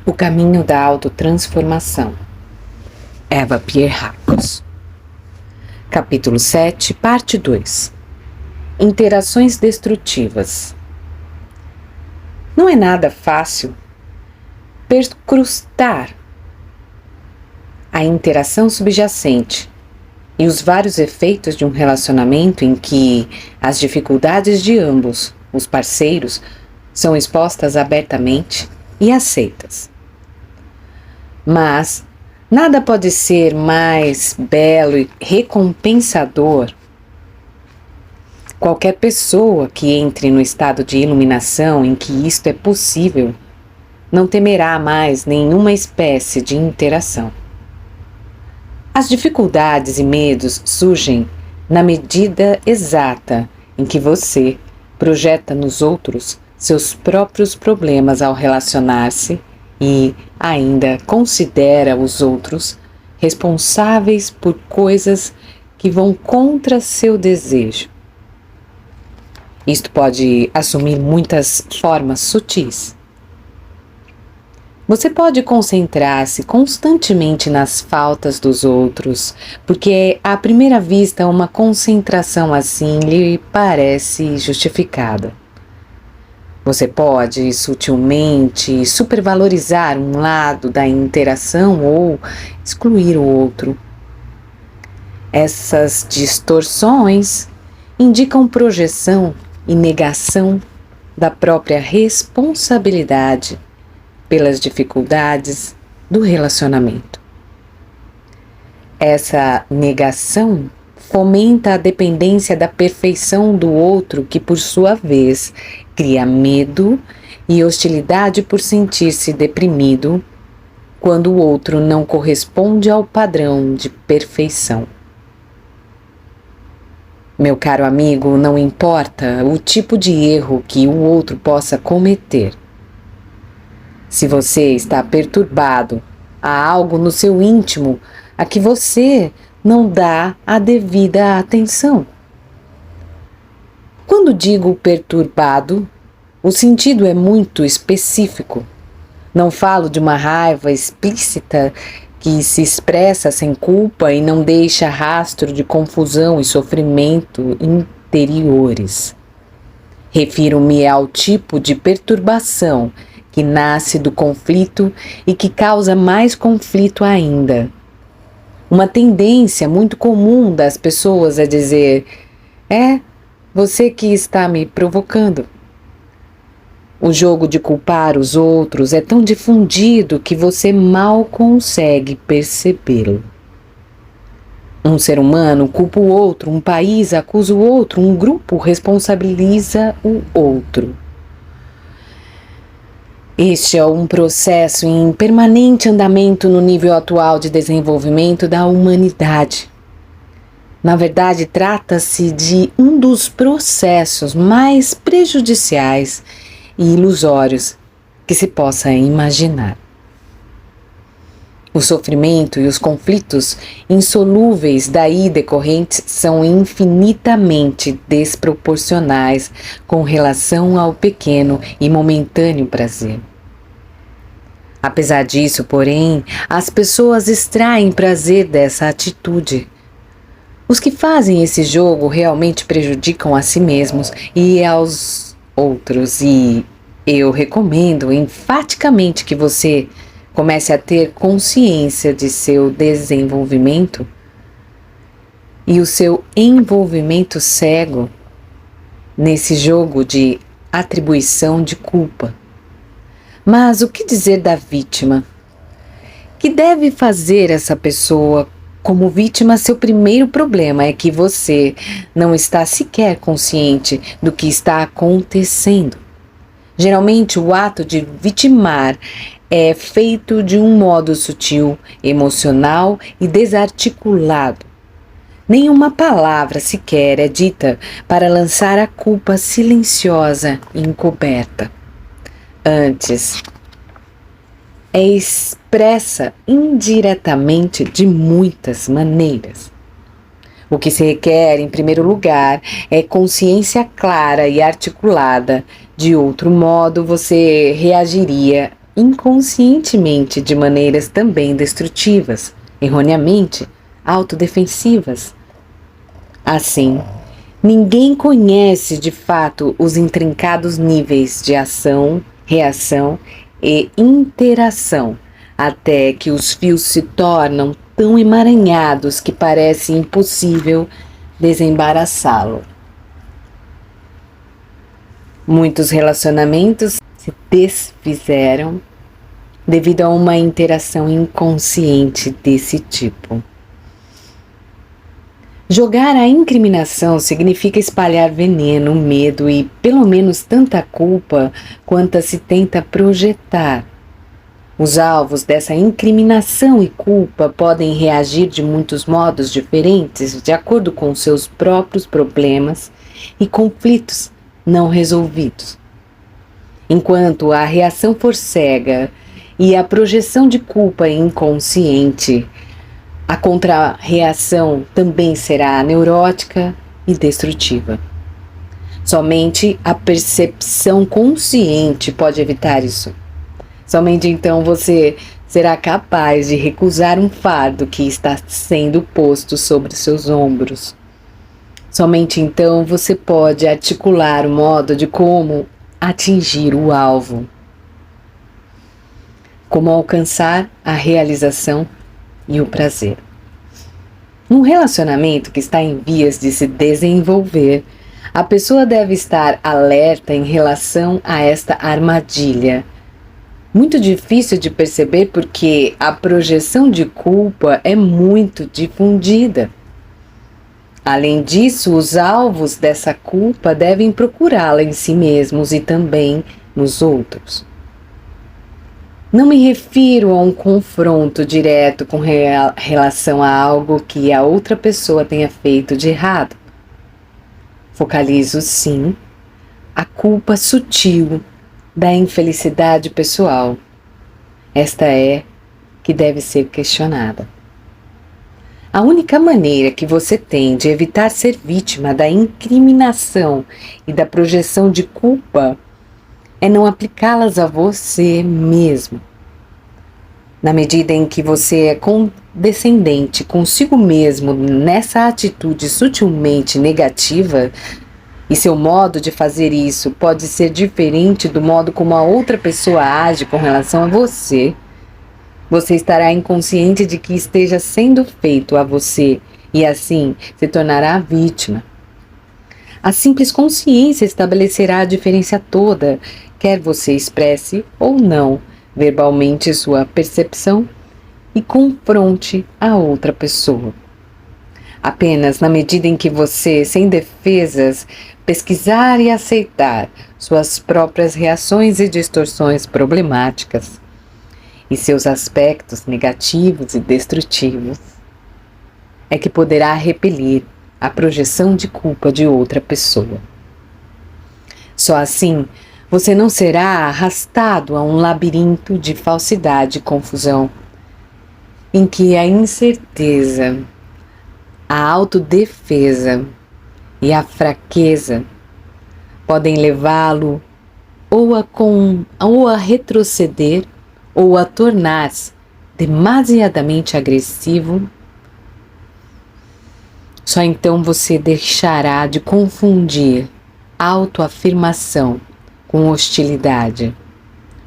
O caminho da autotransformação. Eva Pierrakos. Capítulo 7, parte 2. Interações destrutivas. Não é nada fácil perscrutar a interação subjacente e os vários efeitos de um relacionamento em que as dificuldades de ambos os parceiros são expostas abertamente e aceitas. Mas nada pode ser mais belo e recompensador. Qualquer pessoa que entre no estado de iluminação em que isto é possível, não temerá mais nenhuma espécie de interação. As dificuldades e medos surgem na medida exata em que você projeta nos outros seus próprios problemas ao relacionar-se e ainda considera os outros responsáveis por coisas que vão contra seu desejo. Isto pode assumir muitas formas sutis. Você pode concentrar-se constantemente nas faltas dos outros, porque à primeira vista uma concentração assim lhe parece justificada. Você pode sutilmente supervalorizar um lado da interação ou excluir o outro. Essas distorções indicam projeção e negação da própria responsabilidade pelas dificuldades do relacionamento. Essa negação fomenta a dependência da perfeição do outro, que por sua vez cria medo e hostilidade por sentir-se deprimido quando o outro não corresponde ao padrão de perfeição. Meu caro amigo, não importa o tipo de erro que o outro possa cometer. Se você está perturbado, há algo no seu íntimo a que você não dá a devida atenção. Quando digo perturbado, o sentido é muito específico. Não falo de uma raiva explícita que se expressa sem culpa e não deixa rastro de confusão e sofrimento interiores. Refiro-me ao tipo de perturbação que nasce do conflito e que causa mais conflito ainda. Uma tendência muito comum das pessoas é dizer: é você que está me provocando. O jogo de culpar os outros é tão difundido que você mal consegue percebê-lo. Um ser humano culpa o outro, um país acusa o outro, um grupo responsabiliza o outro. Este é um processo em permanente andamento no nível atual de desenvolvimento da humanidade. Na verdade, trata-se de um dos processos mais prejudiciais e ilusórios que se possa imaginar. O sofrimento e os conflitos insolúveis daí decorrentes são infinitamente desproporcionais com relação ao pequeno e momentâneo prazer. Apesar disso, porém, as pessoas extraem prazer dessa atitude. Os que fazem esse jogo realmente prejudicam a si mesmos e aos outros, e eu recomendo enfaticamente que você comece a ter consciência de seu desenvolvimento e o seu envolvimento cego nesse jogo de atribuição de culpa. Mas o que dizer da vítima? Que deve fazer essa pessoa como vítima? Seu primeiro problema é que você não está sequer consciente do que está acontecendo. Geralmente, o ato de vitimar é feito de um modo sutil, emocional e desarticulado. Nenhuma palavra sequer é dita para lançar a culpa silenciosa e encoberta. Antes, é expressa indiretamente de muitas maneiras. O que se requer, em primeiro lugar, é consciência clara e articulada. De outro modo, você reagiria inconscientemente de maneiras também destrutivas, erroneamente autodefensivas. Assim, ninguém conhece de fato os intrincados níveis de ação, reação e interação, até que os fios se tornam tão emaranhados que parece impossível desembaraçá-lo. Muitos relacionamentos se desfizeram devido a uma interação inconsciente desse tipo. Jogar a incriminação significa espalhar veneno, medo e pelo menos tanta culpa quanta se tenta projetar. Os alvos dessa incriminação e culpa podem reagir de muitos modos diferentes de acordo com seus próprios problemas e conflitos não resolvidos. Enquanto a reação for cega e a projeção de culpa é inconsciente, a contra-reação também será neurótica e destrutiva. Somente a percepção consciente pode evitar isso. Somente então você será capaz de recusar um fardo que está sendo posto sobre seus ombros. Somente então você pode articular o modo de como atingir o alvo. Como alcançar a realização e o prazer. Num relacionamento que está em vias de se desenvolver, a pessoa deve estar alerta em relação a esta armadilha. Muito difícil de perceber porque a projeção de culpa é muito difundida. Além disso, os alvos dessa culpa devem procurá-la em si mesmos e também nos outros. Não me refiro a um confronto direto com relação a algo que a outra pessoa tenha feito de errado. Focalizo, sim, a culpa sutil da infelicidade pessoal. Esta é que deve ser questionada. A única maneira que você tem de evitar ser vítima da incriminação e da projeção de culpa é não aplicá-las a você mesmo. Na medida em que você é condescendente consigo mesmo nessa atitude sutilmente negativa, e seu modo de fazer isso pode ser diferente do modo como a outra pessoa age com relação a você, você estará inconsciente de que esteja sendo feito a você e assim se tornará vítima. A simples consciência estabelecerá a diferença toda, quer você expresse ou não verbalmente sua percepção e confronte a outra pessoa. Apenas na medida em que você, sem defesas, pesquisar e aceitar suas próprias reações e distorções problemáticas e seus aspectos negativos e destrutivos, é que poderá repelir a projeção de culpa de outra pessoa. Só assim, você não será arrastado a um labirinto de falsidade e confusão, em que a incerteza, a autodefesa e a fraqueza podem levá-lo ou a retroceder ou a tornar-se demasiadamente agressivo. Só então você deixará de confundir autoafirmação com hostilidade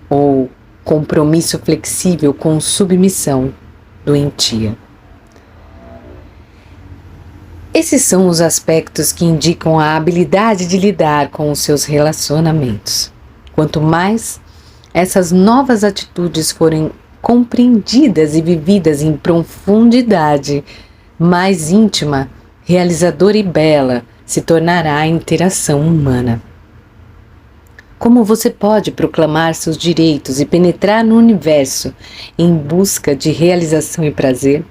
ou compromisso flexível com submissão doentia. Esses são os aspectos que indicam a habilidade de lidar com os seus relacionamentos. Quanto mais essas novas atitudes forem compreendidas e vividas em profundidade, mais íntima, realizadora e bela se tornará a interação humana. Como você pode proclamar seus direitos e penetrar no universo em busca de realização e prazer?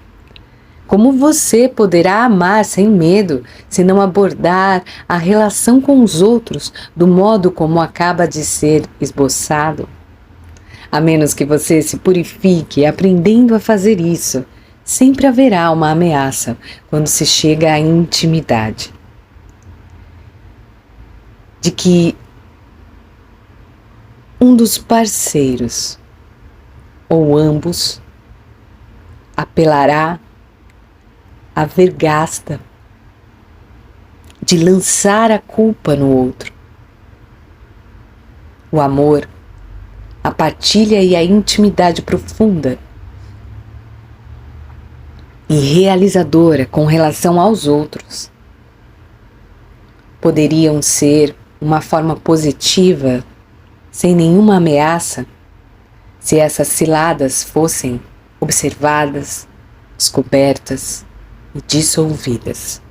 Como você poderá amar sem medo se não abordar a relação com os outros do modo como acaba de ser esboçado? A menos que você se purifique aprendendo a fazer isso, sempre haverá uma ameaça quando se chega à intimidade. De que um dos parceiros ou ambos, apelará à vergasta de lançar a culpa no outro. O amor, a partilha e a intimidade profunda e realizadora com relação aos outros poderiam ser uma forma positiva, sem nenhuma ameaça, se essas ciladas fossem observadas, descobertas e dissolvidas.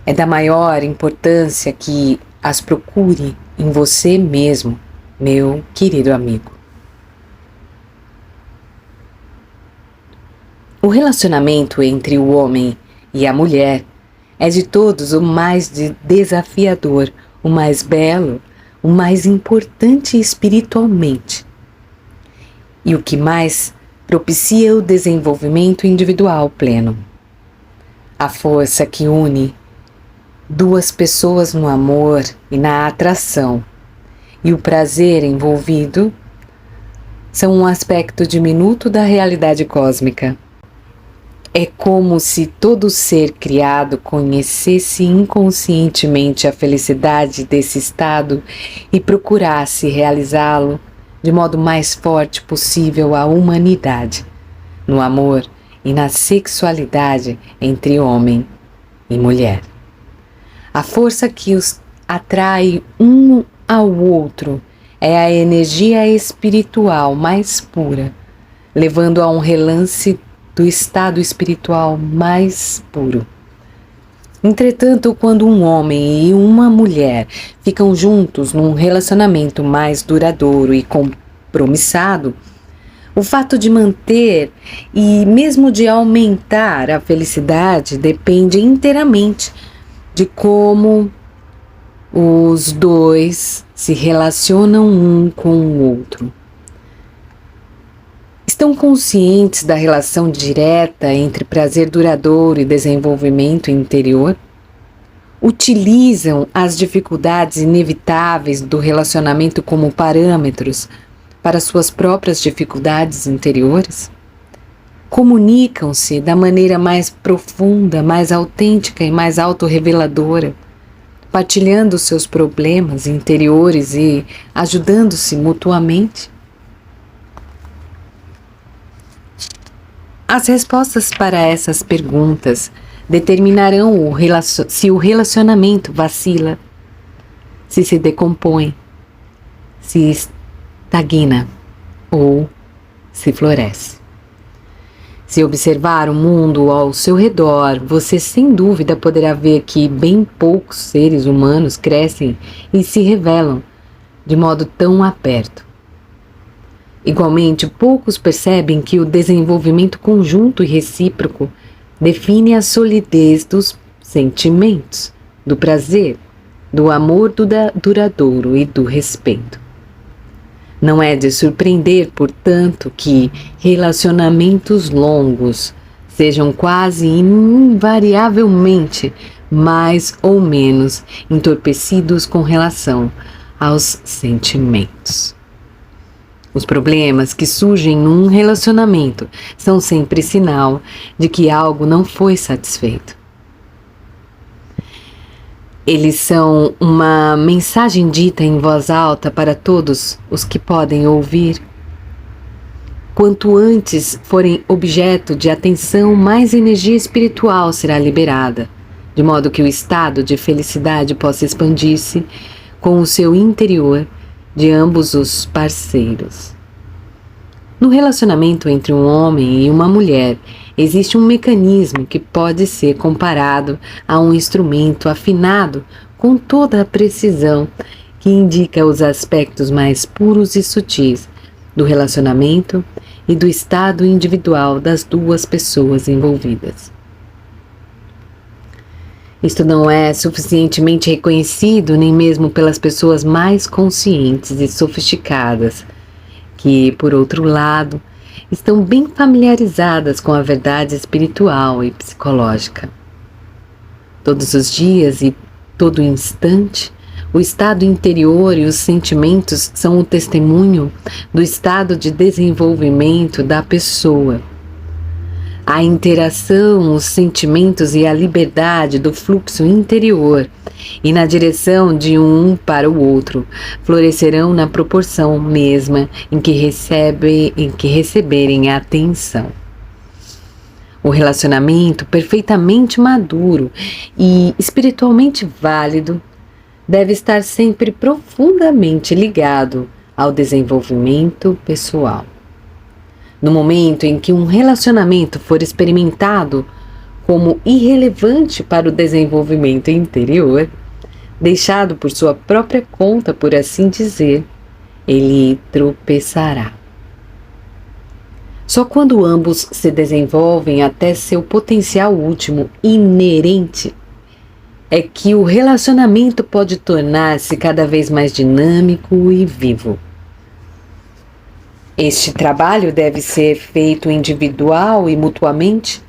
É da maior importância que as procure em você mesmo, meu querido amigo. O relacionamento entre o homem e a mulher é de todos o mais desafiador, o mais belo, o mais importante espiritualmente e o que mais propicia o desenvolvimento individual pleno. A força que une duas pessoas no amor e na atração e o prazer envolvido são um aspecto diminuto da realidade cósmica. É como se todo ser criado conhecesse inconscientemente a felicidade desse estado e procurasse realizá-lo de modo mais forte possível à humanidade, no amor e na sexualidade entre homem e mulher. A força que os atrai um ao outro é a energia espiritual mais pura, levando a um relance do estado espiritual mais puro. Entretanto, quando um homem e uma mulher ficam juntos num relacionamento mais duradouro e compromissado, o fato de manter e mesmo de aumentar a felicidade depende inteiramente de como os dois se relacionam um com o outro. Estão conscientes da relação direta entre prazer duradouro e desenvolvimento interior? Utilizam as dificuldades inevitáveis do relacionamento como parâmetros para suas próprias dificuldades interiores? Comunicam-se da maneira mais profunda, mais autêntica e mais autorreveladora, partilhando seus problemas interiores e ajudando-se mutuamente? As respostas para essas perguntas determinarão se o relacionamento vacila, se decompõe, se estagna ou se floresce. Se observar o mundo ao seu redor, você sem dúvida poderá ver que bem poucos seres humanos crescem e se revelam de modo tão aberto. Igualmente, poucos percebem que o desenvolvimento conjunto e recíproco define a solidez dos sentimentos, do prazer, do amor duradouro e do respeito. Não é de surpreender, portanto, que relacionamentos longos sejam quase invariavelmente mais ou menos entorpecidos com relação aos sentimentos. Os problemas que surgem num relacionamento são sempre sinal de que algo não foi satisfeito. Eles são uma mensagem dita em voz alta para todos os que podem ouvir. Quanto antes forem objeto de atenção, mais energia espiritual será liberada, de modo que o estado de felicidade possa expandir-se com o seu interior de ambos os parceiros. No relacionamento entre um homem e uma mulher, existe um mecanismo que pode ser comparado a um instrumento afinado com toda a precisão que indica os aspectos mais puros e sutis do relacionamento e do estado individual das duas pessoas envolvidas. Isto não é suficientemente reconhecido nem mesmo pelas pessoas mais conscientes e sofisticadas, que, por outro lado, estão bem familiarizadas com a verdade espiritual e psicológica. Todos os dias e todo instante, O estado interior e os sentimentos são o testemunho do estado de desenvolvimento da pessoa. A interação, os sentimentos e a liberdade do fluxo interior e na direção de um para o outro florescerão na proporção mesma em que receberem a atenção. O relacionamento perfeitamente maduro e espiritualmente válido deve estar sempre profundamente ligado ao desenvolvimento pessoal. No momento em que um relacionamento for experimentado como irrelevante para o desenvolvimento interior, deixado por sua própria conta, por assim dizer, ele tropeçará. Só quando ambos se desenvolvem até seu potencial último inerente é que o relacionamento pode tornar-se cada vez mais dinâmico e vivo. Este trabalho deve ser feito individual e mutuamente.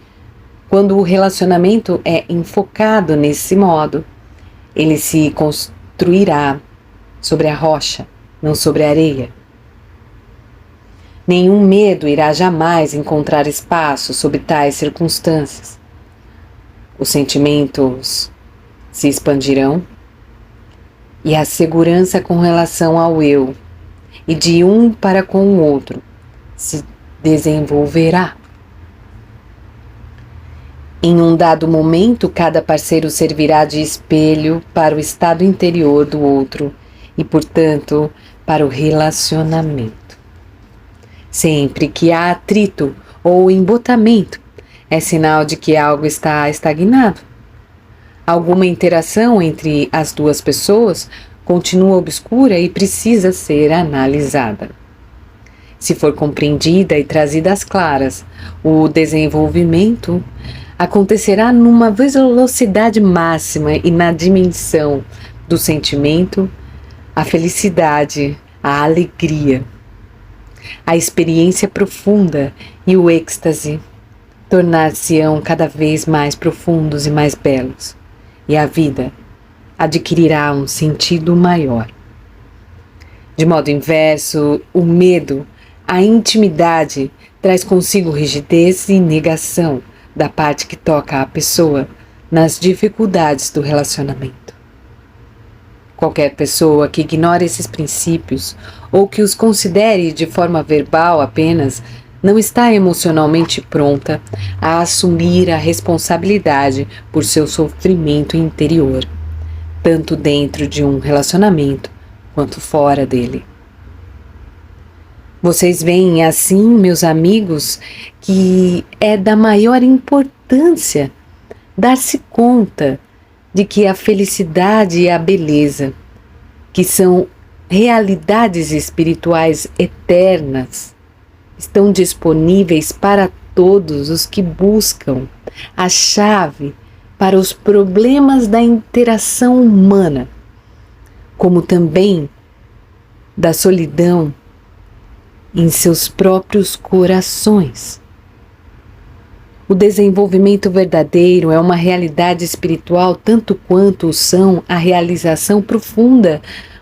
Quando o relacionamento é enfocado nesse modo, ele se construirá sobre a rocha, não sobre a areia. Nenhum medo irá jamais encontrar espaço sob tais circunstâncias. Os sentimentos se expandirão e a segurança com relação ao eu e de um para com o outro se desenvolverá. Em um dado momento, cada parceiro servirá de espelho para o estado interior do outro e, portanto, para o relacionamento. Sempre que há atrito ou embotamento, é sinal de que algo está estagnado. Alguma interação entre as duas pessoas continua obscura e precisa ser analisada. Se for compreendida e trazida às claras, o desenvolvimento acontecerá numa velocidade máxima e na dimensão do sentimento, a felicidade, a alegria, a experiência profunda e o êxtase tornar-se-ão cada vez mais profundos e mais belos, e a vida adquirirá um sentido maior. De modo inverso, o medo, a intimidade, traz consigo rigidez e negação da parte que toca à pessoa nas dificuldades do relacionamento. Qualquer pessoa que ignore esses princípios ou que os considere de forma verbal apenas não está emocionalmente pronta a assumir a responsabilidade por seu sofrimento interior, tanto dentro de um relacionamento quanto fora dele. Vocês veem assim, meus amigos, que é da maior importância dar-se conta de que a felicidade e a beleza, que são realidades espirituais eternas, estão disponíveis para todos os que buscam a chave para os problemas da interação humana, como também da solidão em seus próprios corações. O desenvolvimento verdadeiro é uma realidade espiritual tanto quanto o são a realização profunda,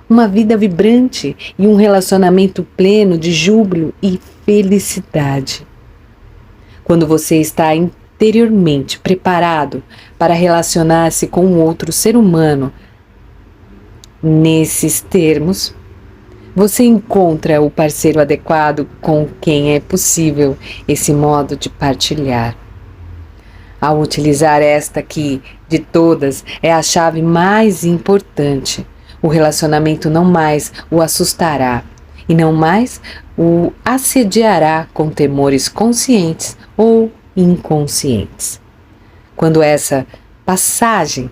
uma vida vibrante e um relacionamento pleno de júbilo e felicidade. Quando você está interiormente preparado para relacionar-se com outro ser humano nesses termos, você encontra o parceiro adequado com quem é possível esse modo de partilhar. Ao utilizar esta que, de todas, é a chave mais importante, o relacionamento não mais o assustará e não mais o assediará com temores conscientes ou inconscientes. Quando essa passagem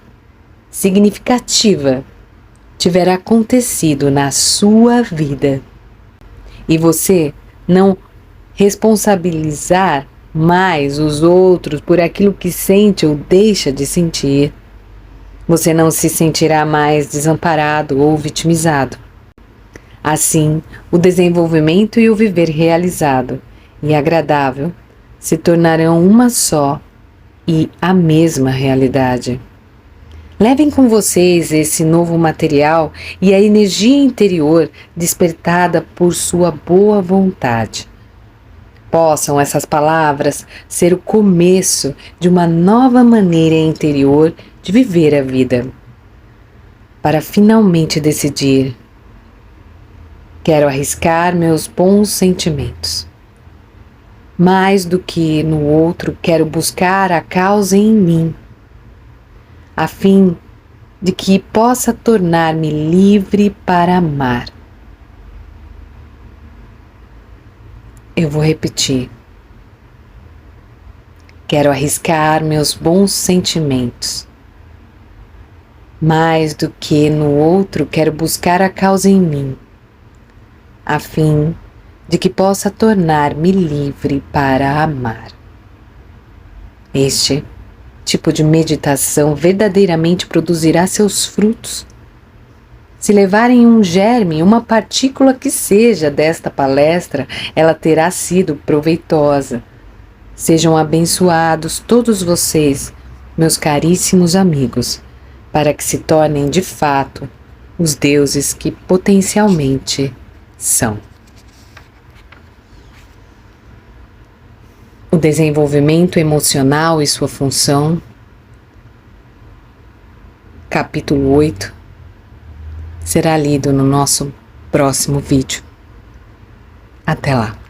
significativa tiver acontecido na sua vida e você não responsabilizar mais os outros por aquilo que sente ou deixa de sentir, você não se sentirá mais desamparado ou vitimizado. Assim, o desenvolvimento e o viver realizado e agradável se tornarão uma só e a mesma realidade. Levem com vocês esse novo material e a energia interior despertada por sua boa vontade. Possam essas palavras ser o começo de uma nova maneira interior de viver a vida. Para finalmente decidir, quero arriscar meus bons sentimentos. Mais do que no outro, quero buscar a causa em mim, a fim de que possa tornar-me livre para amar. Eu vou repetir. Quero arriscar meus bons sentimentos. Mais do que no outro, quero buscar a causa em mim, a fim de que possa tornar-me livre para amar. Este tipo de meditação verdadeiramente produzirá seus frutos. Se levarem um germe, uma partícula que seja desta palestra, ela terá sido proveitosa. Sejam abençoados todos vocês, meus caríssimos amigos, para que se tornem de fato os deuses que potencialmente são. O desenvolvimento emocional e sua função, capítulo 8, será lido no nosso próximo vídeo. Até lá!